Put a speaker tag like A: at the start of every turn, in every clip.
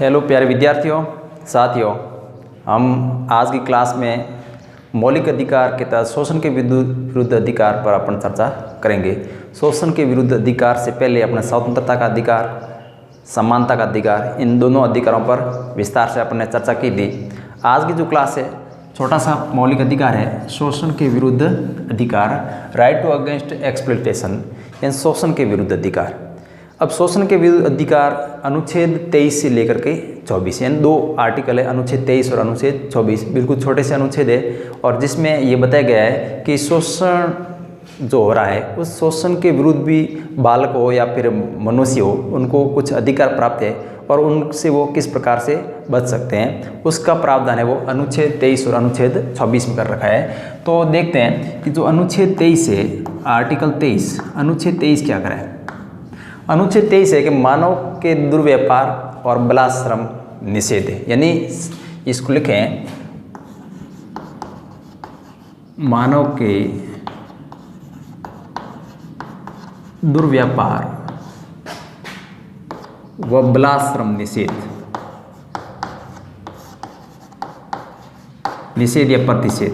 A: Hello प्यारे विद्यार्थियों, साथियों, हम आज की क्लास में मौलिक अधिकार के तहत शोषण के विरुद्ध अधिकार पर अपन चर्चा करेंगे। शोषण के विरुद्ध अधिकार से पहले अपने स्वतंत्रता का अधिकार, समानता का अधिकार, इन दोनों अधिकारों पर विस्तार से अपन ने चर्चा की थी। आज की जो क्लास है, छोटा सा मौलिक अधिकार है शोषण के विरुद्ध अधिकार, राइट टू अगेंस्ट एक्सप्लॉयटेशन, यानी शोषण के विरुद्ध अधिकार। अब शोषण के विरुद्ध अधिकार अनुच्छेद 23 से लेकर के 24, यानी दो आर्टिकल है, अनुच्छेद 23 और अनुच्छेद 24, बिल्कुल छोटे से अनुच्छेद है, और जिसमें ये बताया गया है कि शोषण जो हो रहा है उस शोषण के विरुद्ध भी बालक हो या फिर मनुष्य हो, उनको कुछ अधिकार प्राप्त है और उनसे वो किस प्रकार से बच सकते हैं, उसका प्रावधान है वो अनुच्छेद 23 और अनुच्छेद 24 में कर रखा है। तो देखते हैं कि जो अनुच्छेद 23 है, आर्टिकल 23, अनुच्छेद 23 क्या करा है। अनुच्छेद 23 है कि मानव के दुर्व्यापार और बलात्श्रम निषेध है, यानी इसको लिखें मानव के दुर्व्यापार व बलात्श्रम निषेध या प्रतिषेध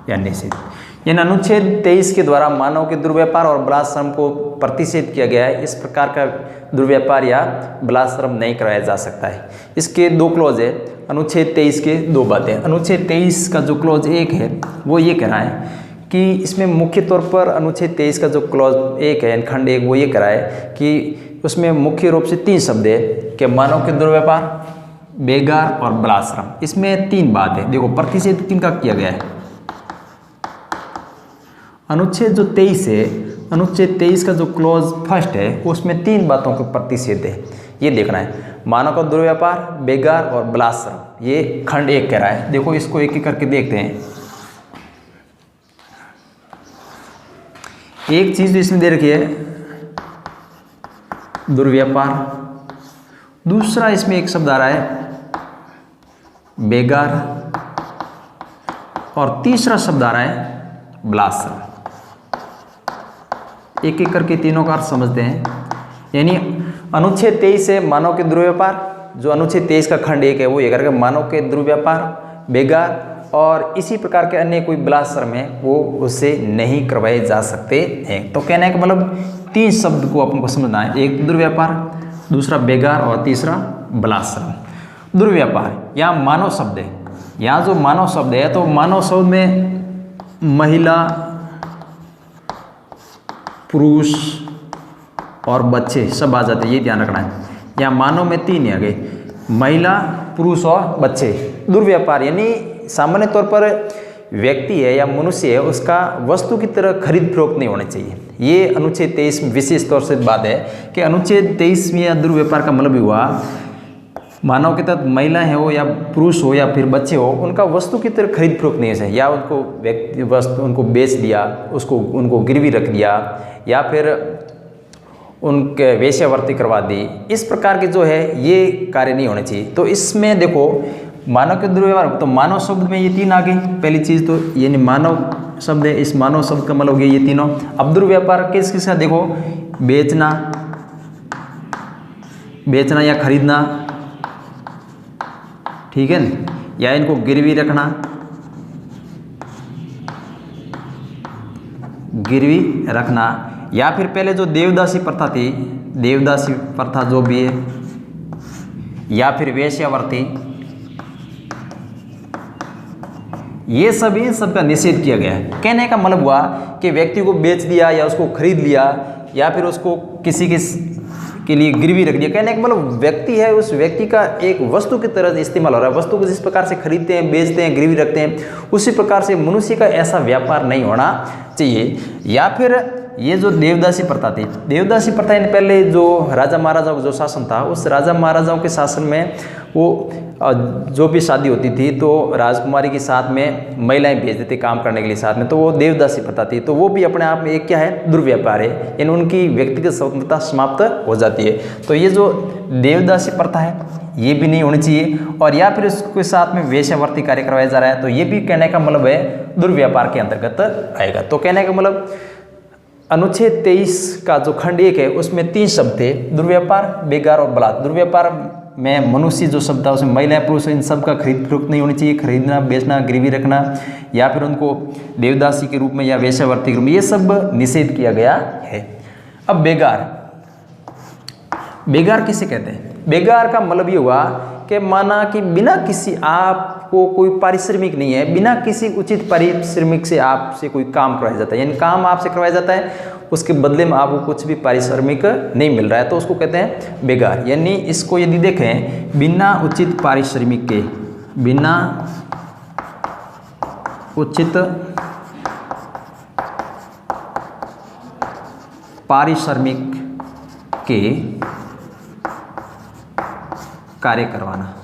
A: या निषेध, यानी अनुच्छेद 23 के द्वारा मानव के दुर्व्यापार और बलात्श्रम को प्रतिषेध किया गया है। इस प्रकार का दुर्व्यापार या बलात्श्रम नहीं कराया जा सकता है। इसके दो क्लॉज है, अनुच्छेद 23 के दो बातें। अनुच्छेद 23 का जो क्लॉज 1 है वो ये कह रहा है कि इसमें मुख्य तौर पर अनुच्छेद 23 का जो क्लॉज 1 है, खंड 1, वो ये कह रहा है कि उसमें मुख्य रूप से 3 शब्द है कि मानव के दुर्व्यापार, बेगार और बलात्श्रम। इसमें 3 बात है, देखो प्रतिषेध किनका किया गया है। अनुच्छेद जो 23 है, अनुच्छेद 23 का जो क्लॉज फर्स्ट है उसमें 3 बातों के प्रतिषेध है, ये देखना है। मानव का दुर्व्यापार, बेगार और बलात्श्रम, ये खंड 1 कह रहा है। देखो इसको एक एक करके देखते हैं। एक चीज इसमें दे रखी है दुर्व्यापार, दूसरा इसमें एक शब्द आ रहा है बेगार, और तीसरा शब्द आ रहा है बलात्श्रम। एक एक करके तीनों का अर्थ समझते हैं। यानी अनुच्छेद 23 से मानव के दुर्व्यापार, जो अनुच्छेद 23 का खंड 1 है वो ये करके मानव के दुर्व्यापार, बेगार और इसी प्रकार के अन्य कोई बलात्श्रम है वो उससे नहीं करवाए जा सकते हैं। तो कहने का मतलब 3 शब्द को अपन को समझना है, एक दुर्व्यापार, दूसरा बेगार और तीसरा बलात्श्रम। दुर्व्यापार, यहाँ मानव शब्द है, यहाँ जो मानव शब्द है तो मानव शब्द में महिला, पुरुष और बच्चे सब आ जाते हैं, ये ध्यान रखना है। यहाँ मानव में 3 आ गए, महिला, पुरुष और बच्चे। दुर्व्यापार यानी सामान्य तौर पर व्यक्ति है या मनुष्य है, उसका वस्तु की तरह खरीद फरोख्त नहीं होनी चाहिए। ये अनुच्छेद 23 विशेष तौर से बात है कि अनुच्छेद 23 में या दुर्व्यापार का मतलब हुआ मानव के तहत महिला है हो या पुरुष हो या फिर बच्चे हो, उनका वस्तु की तरह खरीद फरोख्त नहीं है, या उनको व्यक्ति वस्तु उनको बेच दिया, उसको उनको गिरवी रख दिया या फिर उनके वेश्यावृत्ति करवा दी। इस प्रकार के जो है ये कार्य नहीं होने चाहिए। तो इसमें देखो मानव के दुर्व्यवहार, तो मानव शब्द में ये 3 आ गई। पहली चीज़ तो यानी मानव शब्द है, इस मानव शब्द का मतलब हो गया ये तीनों। अब दुर्व्यापार किस किस का, देखो बेचना या खरीदना, ठीक है ना, या इनको गिरवी रखना, या फिर पहले जो देवदासी प्रथा थी, देवदासी प्रथा जो भी है, या फिर वेश्यावृत्ति, ये सब इन सब का निषेध किया गया है। कहने का मतलब हुआ कि व्यक्ति को बेच दिया या उसको खरीद लिया या फिर उसको किसी के लिए गिरवी रख दिया। कहने का मतलब व्यक्ति है, उस व्यक्ति का एक वस्तु की तरह इस्तेमाल हो रहा है। वस्तु को जिस प्रकार से खरीदते हैं, बेचते हैं, गिरवी रखते हैं, उसी प्रकार से मनुष्य का ऐसा व्यापार नहीं होना चाहिए। या फिर ये जो देवदासी प्रथा थी, देवदासी प्रथा ने पहले जो राजा महाराजाओं का जो शासन था, उस राजा महाराजाओं के शासन में वो जो भी शादी होती थी तो राजकुमारी के साथ में महिलाएं भेजते थे काम करने के लिए साथ में, तो वो देवदासी प्रथा थी। तो वो भी अपने आप में एक क्या है, दुर्व्यापार है, यानी उनकी व्यक्तिगत स्वतंत्रता समाप्त हो जाती है। तो ये जो देवदासी प्रथा है ये भी नहीं होनी चाहिए, और या फिर उसके साथ में वेश्यावृत्ति कार्य करवाया जा रहा है तो ये भी कहने का मतलब है दुर्व्यापार के अंतर्गत आएगा। तो कहने का मतलब अनुच्छेद 23 का जो खंड 1 है उसमें 3 शब्द थे, दुर्व्यापार, बेगार और बलात्। दुर्व्यापार में मनुष्य जो शब्द था उसमें महिलाएं पुरुष इन सब का खरीद फरोख्त नहीं होनी चाहिए, खरीदना बेचना गिरवी रखना या फिर उनको देवदासी के रूप में या वेश्यावृत्ति के रूप में, ये सब निषेध किया गया है। अब बेगार, बेगार किसे कहते हैं? बेगार का मतलब ये हुआ कि माना कि बिना किसी, आपको कोई पारिश्रमिक नहीं है, बिना किसी उचित पारिश्रमिक से आपसे कोई काम करवाया जाता है, यानी काम आपसे करवाया जाता है उसके बदले में आपको कुछ भी पारिश्रमिक नहीं मिल रहा है, तो उसको कहते हैं बेगार। यानी इसको यदि देखें, बिना उचित पारिश्रमिक के, बिना उचित पारिश्रमिक के कार्य करवाना,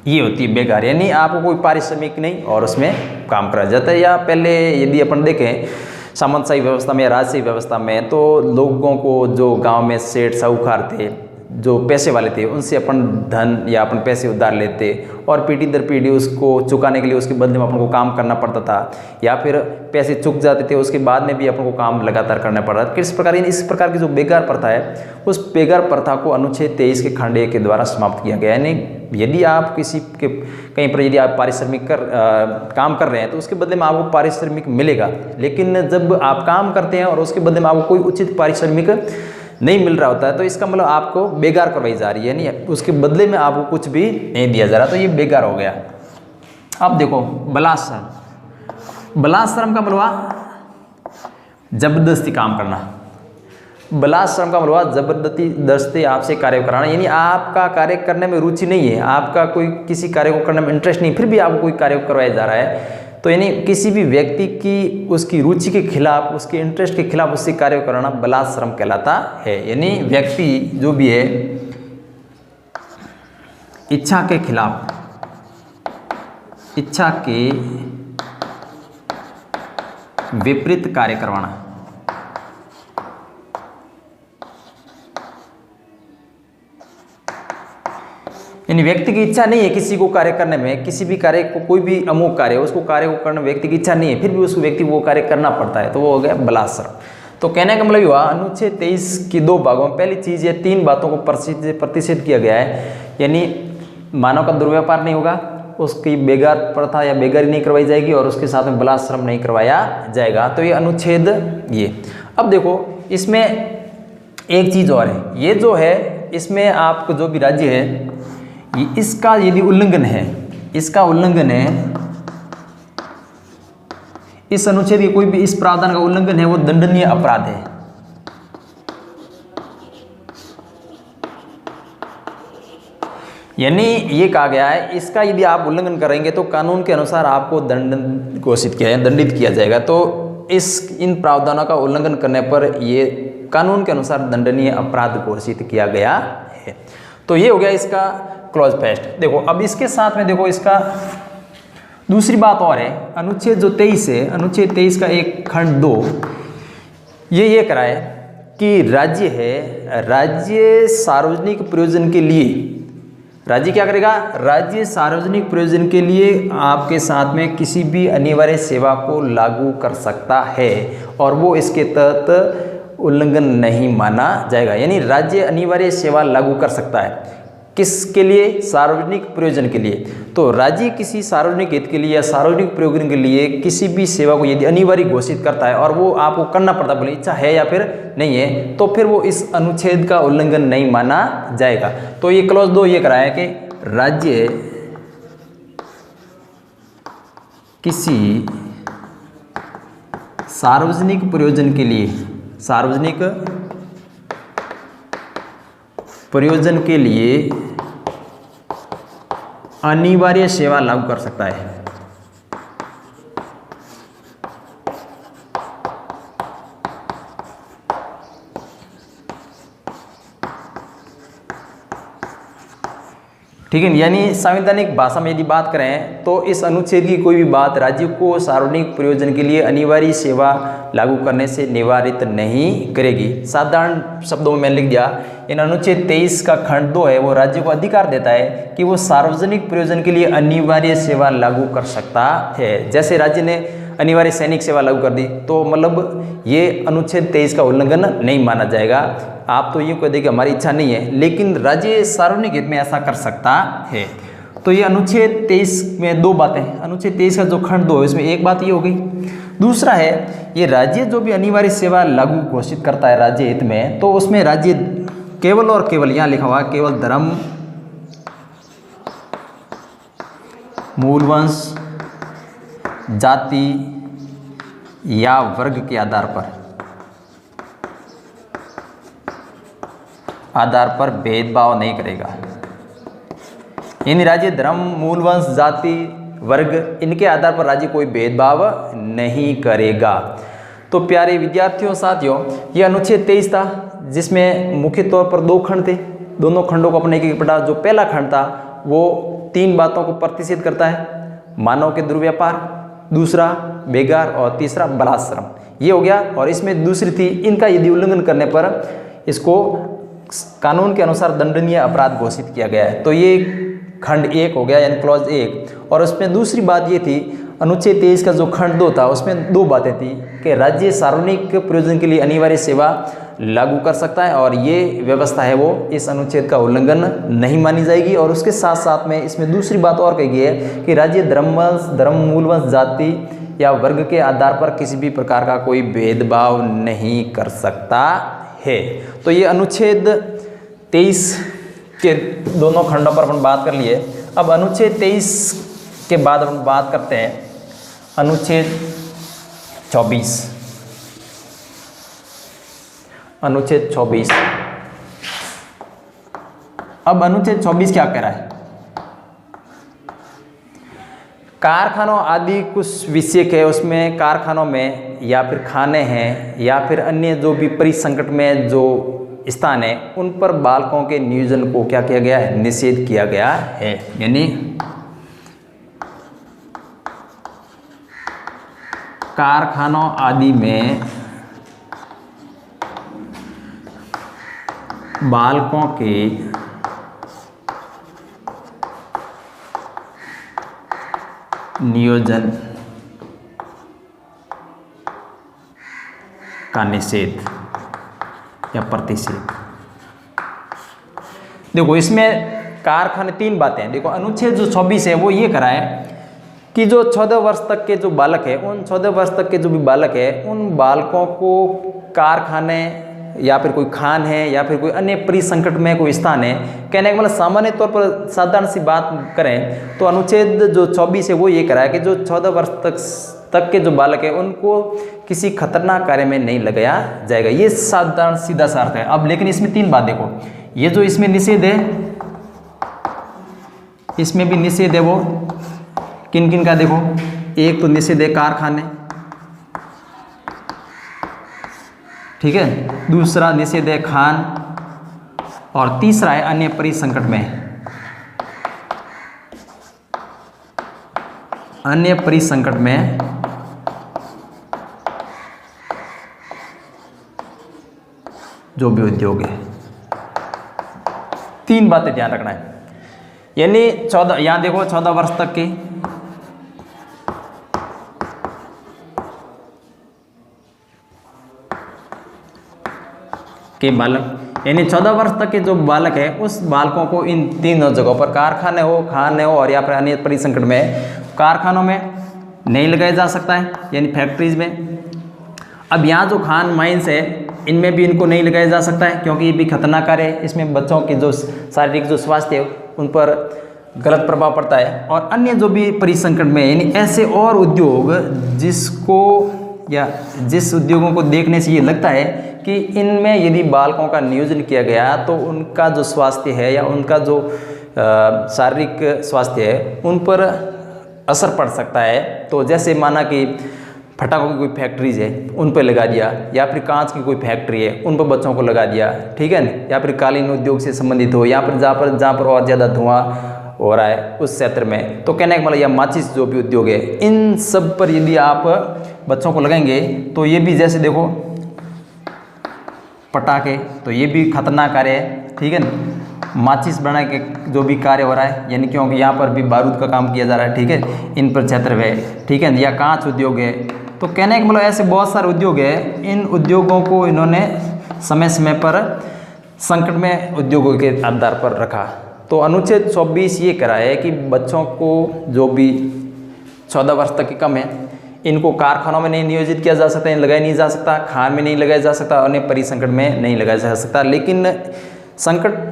A: ये होती है बेगार। यानी आपको कोई पारिश्रमिक नहीं और उसमें काम कराया जाता है। या पहले यदि अपन देखें सामंतशाही व्यवस्था में या राजशाही व्यवस्था में, तो लोगों को जो गांव में सेठ साहूकार थे, जो पैसे वाले थे, उनसे अपन धन या अपन पैसे उधार लेते और पीढ़ी दर पीढ़ी उसको चुकाने के लिए उसके बदले में अपन को काम करना पड़ता था, या फिर पैसे चुक जाते थे उसके बाद में भी अपन को काम लगातार करना पड़ रहा था। किस प्रकार, इस प्रकार की जो बेगार प्रथा है, उस बेगार प्रथा को अनुच्छेद 23 के खंड 1 के द्वारा समाप्त किया गया। यानी यदि आप किसी के कहीं पर यदि आप पारिश्रमिक काम कर रहे हैं तो उसके बदले में आपको पारिश्रमिक मिलेगा, लेकिन जब आप काम करते हैं और उसके बदले में आपको कोई उचित पारिश्रमिक नहीं मिल रहा होता है, तो इसका मतलब आपको बेगार करवाई जा रही है, यानी उसके बदले में आपको कुछ भी नहीं दिया जा रहा, तो ये बेगार हो गया। अब देखो बलात्श्रम, बलात्श्रम का मतलब जबरदस्ती काम करना, बलात्श्रम का मतलब जबरदस्ती आपसे कार्य कराना, यानी आपका कार्य करने में रुचि नहीं है, आपका कोई किसी कार्य को करने में इंटरेस्ट नहीं, फिर भी आपको कोई कार्य करवाया जा रहा है, तो यानी किसी भी व्यक्ति की उसकी रुचि के खिलाफ, उसके इंटरेस्ट के खिलाफ उससे कार्य कराना बलात्श्रम कहलाता है। यानी व्यक्ति जो भी है इच्छा के खिलाफ, इच्छा के विपरीत कार्य करवाना, यानी व्यक्ति की इच्छा नहीं है किसी को कार्य करने में, किसी भी कार्य को, कोई भी अमुक कार्य है उसको कार्य को करने में व्यक्ति की इच्छा नहीं है, फिर भी उस व्यक्ति को वो कार्य करना पड़ता है, तो वो हो गया बलात्श्रम। तो कहने का मतलब हुआ अनुच्छेद 23 की 2 भागों में पहली चीज ये 3 बातों को प्रतिषेध किया गया है, यानी मानव का दुर्व्यापार नहीं होगा, उसकी बेगार प्रथा या बेगारी नहीं करवाई जाएगी और उसके साथ में बलात्श्रम नहीं करवाया जाएगा, तो ये अनुच्छेद ये। अब देखो इसमें एक चीज और है, ये जो है इसमें आपको जो भी राज्य है इसका यदि उल्लंघन है, इसका उल्लंघन है, इस अनुच्छेद के कोई भी इस प्रावधान का उल्लंघन है, वो दंडनीय अपराध है। यानी ये कहा गया है इसका यदि आप उल्लंघन करेंगे तो कानून के अनुसार आपको दंड घोषित किया है, दंडित किया जाएगा। तो इन प्रावधानों का उल्लंघन करने पर ये कानून के अनुसार दंडनीय अपराध घोषित किया गया है। तो ये हो गया इसका क्लॉज फर्स्ट। देखो अब इसके साथ में देखो इसका दूसरी बात और है, अनुच्छेद जो 23 है, अनुच्छेद 23 का एक खंड 2 ये कराए कि राज्य है, राज्य सार्वजनिक प्रयोजन के लिए, राज्य क्या करेगा, राज्य सार्वजनिक प्रयोजन के लिए आपके साथ में किसी भी अनिवार्य सेवा को लागू कर सकता है और वो इसके तहत उल्लंघन नहीं माना जाएगा। यानी राज्य अनिवार्य सेवा लागू कर सकता है, किसके लिए, सार्वजनिक प्रयोजन के लिए। तो राज्य किसी सार्वजनिक हित के लिए या सार्वजनिक प्रयोजन के लिए किसी भी सेवा को यदि अनिवार्य घोषित करता है और वो आपको करना पड़ता है, बोले इच्छा है या फिर नहीं है, तो फिर वो इस अनुच्छेद का उल्लंघन नहीं माना जाएगा। तो ये क्लॉज 2 ये कराया कि राज्य किसी सार्वजनिक प्रयोजन के लिए, सार्वजनिक प्रयोजन के लिए अनिवार्य सेवा लागू कर सकता है। ठीक है, यानी संवैधानिक भाषा में यदि बात करें तो इस अनुच्छेद की कोई भी बात राज्य को सार्वजनिक प्रयोजन के लिए अनिवार्य सेवा लागू करने से निवारित नहीं करेगी। साधारण शब्दों में मैंने लिख दिया, इन अनुच्छेद 23 का खंड 2 है वो राज्य को अधिकार देता है कि वो सार्वजनिक प्रयोजन के लिए अनिवार्य सेवा लागू कर सकता है। जैसे राज्य ने अनिवार्य सैनिक सेवा लागू कर दी, तो मतलब ये अनुच्छेद 23 का उल्लंघन नहीं माना जाएगा। आप तो यूँ कह दें कि हमारी इच्छा नहीं है, लेकिन राज्य सार्वजनिक हित में ऐसा कर सकता है। तो ये अनुच्छेद 23 में दो बातें हैं। अनुच्छेद 23 का जो खंड 2 है उसमें एक बात ये हो गई। दूसरा है ये राज्य जो भी अनिवार्य सेवा लागू घोषित करता है राज्य हित में, तो उसमें राज्य केवल और केवल, यहाँ लिखा हुआ केवल धर्म, मूलवंश, जाति या वर्ग के आधार पर भेदभाव नहीं करेगा। यानी राज्य धर्म, मूलवंश, जाति, वर्ग इनके आधार पर राज्य कोई भेदभाव नहीं करेगा। तो प्यारे विद्यार्थियों साथियों, ये अनुच्छेद 23 था जिसमें मुख्य तौर पर दो खंड थे। दोनों खंडों को अपने एक पढ़ा। जो पहला खंड था वो 3 बातों को प्रतिषेध करता है, मानव के दुर्व्यापार, दूसरा बेगार और तीसरा बलात्श्रम, ये हो गया। और इसमें दूसरी थी, इनका यदि उल्लंघन करने पर इसको कानून के अनुसार दंडनीय अपराध घोषित किया गया है। तो ये खंड 1 हो गया, यानी क्लॉज 1। और उसमें दूसरी बात ये थी, अनुच्छेद 23 का जो खंड 2 था उसमें 2 बातें थी कि राज्य सार्वजनिक प्रयोजन के लिए अनिवार्य सेवा लागू कर सकता है और ये व्यवस्था है वो इस अनुच्छेद का उल्लंघन नहीं मानी जाएगी। और उसके साथ साथ में इसमें दूसरी बात और कही गई है कि राज्य धर्म, मूलवंश, जाति या वर्ग के आधार पर किसी भी प्रकार का कोई भेदभाव नहीं कर सकता है। तो ये अनुच्छेद 23 के दोनों खंडों पर अपन बात कर लिए। अब अनुच्छेद 23 के बाद अपन बात करते हैं अनुच्छेद 24। अनुच्छेद 24। अब अनुच्छेद 24 क्या कह रहा है? कारखानों आदि कुछ विषय है उसमें, कारखानों में या फिर खाने हैं या फिर अन्य जो भी परिसंकट में जो स्थान है उन पर बालकों के नियोजन को क्या किया गया है? निषेध किया गया है। यानी कारखानों आदि में बालकों के नियोजन का निषेध या प्रतिषेध। देखो इसमें कारखाने 3 बातें हैं। देखो अनुच्छेद जो 24 है वो ये कराए कि जो 14 वर्ष तक के जो बालक है, उन 14 वर्ष तक के जो भी बालक है उन बालकों को कारखाने या फिर कोई खान है या फिर कोई अन्य परिसंकट में कोई स्थान है, कहने का मतलब सामान्य तौर पर साधारण सी बात करें तो अनुच्छेद जो 24 है वो ये कराया कि जो 14 वर्ष तक के जो बालक है उनको किसी खतरनाक कार्य में नहीं लगाया जाएगा। ये साधारण सीधा सा अर्थ है। अब लेकिन इसमें 3 बात देखो, ये जो इसमें निषेध है, इसमें भी निषेध है वो किन किन का? देखो एक तो निषेध है कारखाने, ठीक है, दूसरा निषेध है खान और तीसरा है अन्य परिसंकट में। अन्य परिसंकट में जो भी उद्योग है। 3 बातें ध्यान रखना है। यानी 14, यहां देखो 14 वर्ष तक के बालक, यानी 14 वर्ष तक के जो बालक है उस बालकों को इन 3 जगहों पर, कारखाने हो, खाने हो और या फिर अन्य परिसंकट में, कारखानों में नहीं लगाया जा सकता है यानी फैक्ट्रीज में। अब यहाँ जो खान माइंस है इनमें भी इनको नहीं लगाया जा सकता है क्योंकि ये भी खतरनाक कार्य है। इसमें बच्चों के जो शारीरिक जो स्वास्थ्य है उन पर गलत प्रभाव पड़ता है। और अन्य जो भी परिसंकट में, यानी ऐसे और उद्योग जिसको या जिस उद्योगों को देखने से ये लगता है कि इनमें यदि बालकों का नियोजन किया गया तो उनका जो स्वास्थ्य है या उनका जो शारीरिक स्वास्थ्य है उन पर असर पड़ सकता है। तो जैसे माना कि फटाकों की कोई फैक्ट्रीज है उन पर लगा दिया, या फिर कांच की कोई फैक्ट्री है उन पर बच्चों को लगा दिया, ठीक है ना, या फिर कालीन उद्योग से संबंधित हो, या फिर जहाँ पर और ज़्यादा धुआं हो रहा है उस क्षेत्र में, तो कहने का मतलब या माचिस जो भी उद्योग है इन सब पर यदि आप बच्चों को लगाएंगे तो ये भी, जैसे देखो पटाखे, तो ये भी खतरनाक कार्य है, ठीक है ना। माचिस बनाने के जो भी कार्य हो रहा है, यानी क्योंकि यहाँ पर भी बारूद का काम किया जा रहा है, ठीक है, इन पर क्षेत्र है, ठीक है, या कांच उद्योग है। तो कहने का मतलब ऐसे बहुत सारे उद्योग है, इन उद्योगों को इन्होंने समय समय पर संकट में उद्योगों के आधार पर रखा। तो अनुच्छेद 24 ये करा है कि बच्चों को जो भी 14 वर्ष तक के कम है, इनको कारखानों में नहीं नियोजित किया जा सकता, लगाया नहीं जा सकता, खान में नहीं लगाया जा सकता, अन्य परिसंकट में नहीं लगाया जा सकता। लेकिन संकट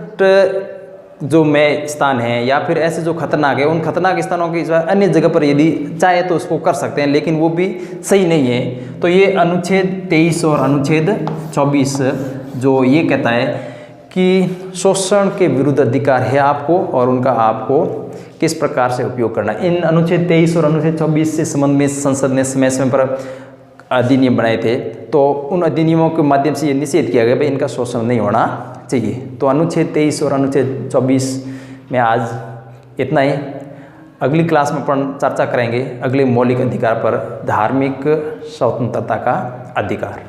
A: जो में स्थान है या फिर ऐसे जो खतरनाक है, उन खतरनाक स्थानों की अन्य जगह पर यदि चाहे तो उसको कर सकते हैं, लेकिन वो भी सही नहीं है। तो ये अनुच्छेद 23 और अनुच्छेद 24 जो ये कहता है कि शोषण के विरुद्ध अधिकार है आपको, और उनका आपको किस प्रकार से उपयोग करना है। इन अनुच्छेद 23 और अनुच्छेद 24 से संबंध में संसद ने समय समय पर अधिनियम बनाए थे। तो उन अधिनियमों के माध्यम से ये निषेध किया गया भाई इनका शोषण नहीं होना चाहिए। तो अनुच्छेद 23 और अनुच्छेद 24 में आज इतना ही। अगली क्लास में अपन चर्चा करेंगे अगले मौलिक अधिकार पर, धार्मिक स्वतंत्रता का अधिकार।